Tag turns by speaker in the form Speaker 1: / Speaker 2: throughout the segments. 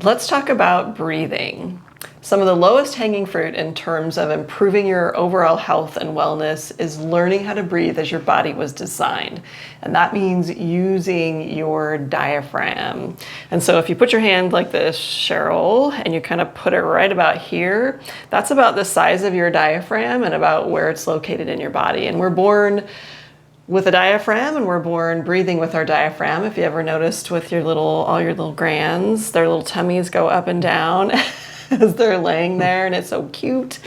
Speaker 1: Let's talk about breathing. Some of the lowest hanging fruit in terms of improving your overall health and wellness is learning how to breathe as your body was designed. And that means using your diaphragm. And so if you put your hand like this, Cheryl, and you kind of put it right about here, that's about the size of your diaphragm and about where it's located in your body. And we're born with a diaphragm, and we're born breathing with our diaphragm. If you ever noticed with all your little grands, their little tummies go up and down as they're laying there, and it's so cute.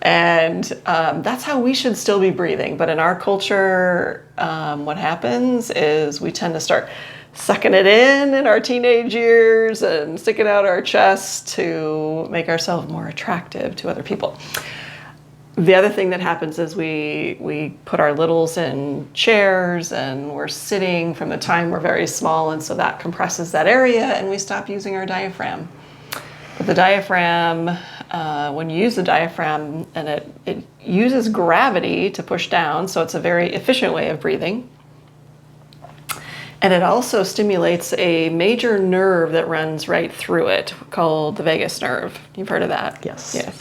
Speaker 1: And that's how we should still be breathing. But in our culture, what happens is we tend to start sucking it in our teenage years and sticking out our chest to make ourselves more attractive to other people. The other thing that happens is we put our littles in chairs and we're sitting from the time we're very small, and so that compresses that area and we stop using our diaphragm. But the diaphragm, when you use the diaphragm, and it uses gravity to push down, so it's a very efficient way of breathing. And it also stimulates a major nerve that runs right through it called the vagus nerve. You've heard of that?
Speaker 2: Yes.
Speaker 1: Yes.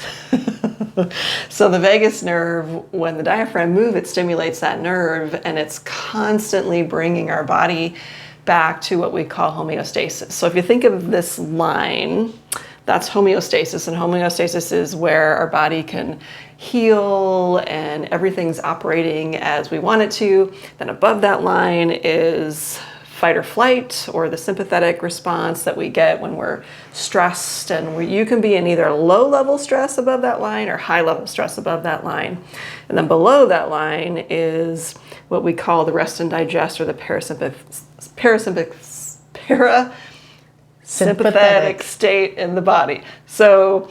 Speaker 1: So the vagus nerve, when the diaphragm moves, it stimulates that nerve, and it's constantly bringing our body back to what we call homeostasis. So if you think of this line, that's homeostasis, and homeostasis is where our body can heal and everything's operating as we want it to. Then above that line is fight or flight, or the sympathetic response that we get when we're stressed, and you can be in either low level stress above that line or high level stress above that line. And then below that line is what we call the rest and digest, or the parasympathetic state in the body. So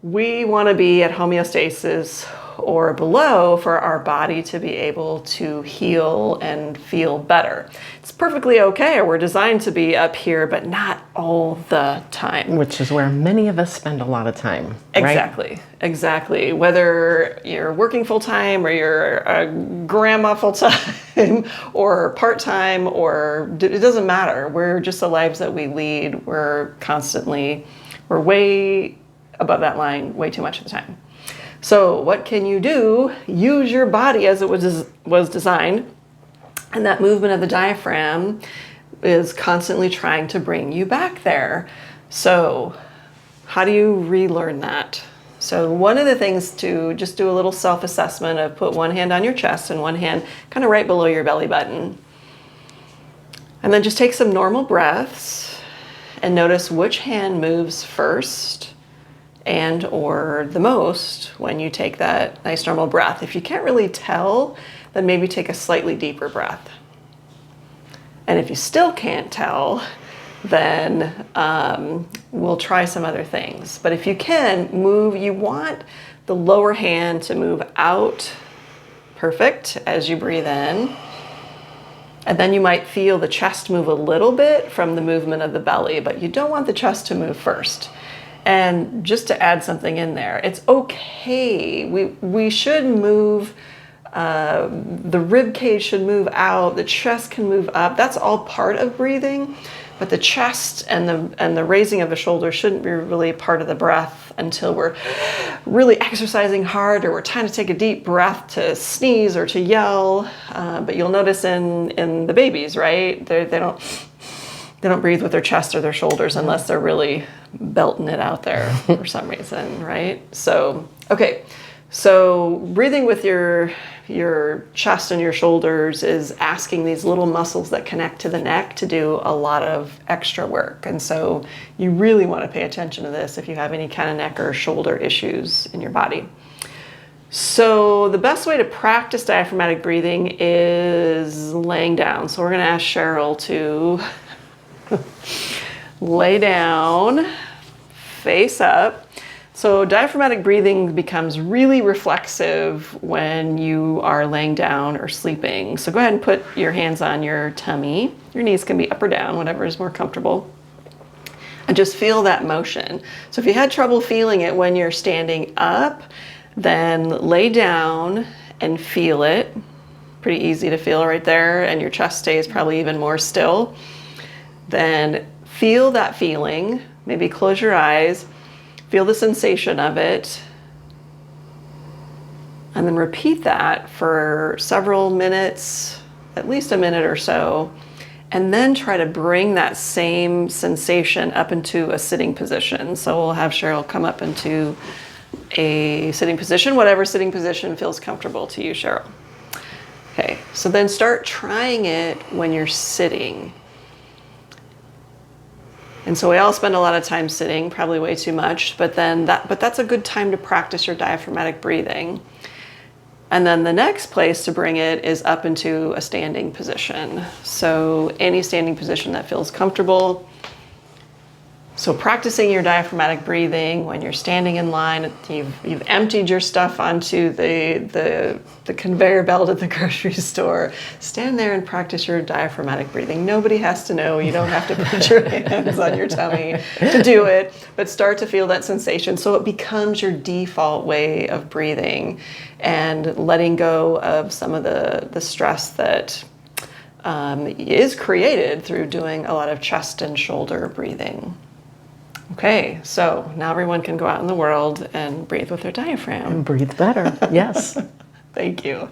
Speaker 1: we want to be at homeostasis or below for our body to be able to heal and feel better. It's perfectly okay. We're designed to be up here, but not all the time.
Speaker 2: Which is where many of us spend a lot of time.
Speaker 1: Exactly, right? Exactly. Whether you're working full-time or you're a grandma full-time or part-time, or it doesn't matter. We're just the lives that we lead. We're way above that line way too much of the time. So what can you do? Use your body as it was designed. And that movement of the diaphragm is constantly trying to bring you back there. So how do you relearn that? So one of the things to just do a little self-assessment of put one hand on your chest and one hand kind of right below your belly button. And then just take some normal breaths and notice which hand moves first and or the most when you take that nice normal breath. If you can't really tell, then maybe take a slightly deeper breath. And if you still can't tell, then we'll try some other things. But if you can move, you want the lower hand to move out, perfect, as you breathe in. And then you might feel the chest move a little bit from the movement of the belly, but you don't want the chest to move first. And just to add something in there, it's okay. We should move, the rib cage should move out, the chest can move up. That's all part of breathing, but the chest and the raising of the shoulders shouldn't be really part of the breath until we're really exercising hard, or we're trying to take a deep breath to sneeze or to yell. But you'll notice in the babies, right? They don't breathe with their chest or their shoulders unless they're really belting it out there for some reason, right? So, okay. So breathing with your chest and your shoulders is asking these little muscles that connect to the neck to do a lot of extra work. And so you really want to pay attention to this if you have any kind of neck or shoulder issues in your body. So the best way to practice diaphragmatic breathing is laying down. So we're going to ask Cheryl to lay down, face up. So diaphragmatic breathing becomes really reflexive when you are laying down or sleeping. So go ahead and put your hands on your tummy. Your knees can be up or down, whatever is more comfortable. And just feel that motion. So if you had trouble feeling it when you're standing up, then lay down and feel it. Pretty easy to feel right there, and your chest stays probably even more still. Then feel that feeling. Maybe close your eyes, feel the sensation of it, and then repeat that for several minutes, at least a minute or so, and then try to bring that same sensation up into a sitting position. So we'll have Cheryl come up into a sitting position, whatever sitting position feels comfortable to you, Cheryl. Okay, so then start trying it when you're sitting. And so we all spend a lot of time sitting, probably way too much, but that's a good time to practice your diaphragmatic breathing. And then the next place to bring it is up into a standing position. So any standing position that feels comfortable. So practicing your diaphragmatic breathing when you're standing in line, you've emptied your stuff onto the conveyor belt at the grocery store. Stand there and practice your diaphragmatic breathing. Nobody has to know. You don't have to put your hands on your tummy to do it, but start to feel that sensation so it becomes your default way of breathing and letting go of some of the stress that is created through doing a lot of chest and shoulder breathing. Okay, so now everyone can go out in the world and breathe with their diaphragm.
Speaker 2: And breathe better, yes.
Speaker 1: Thank you.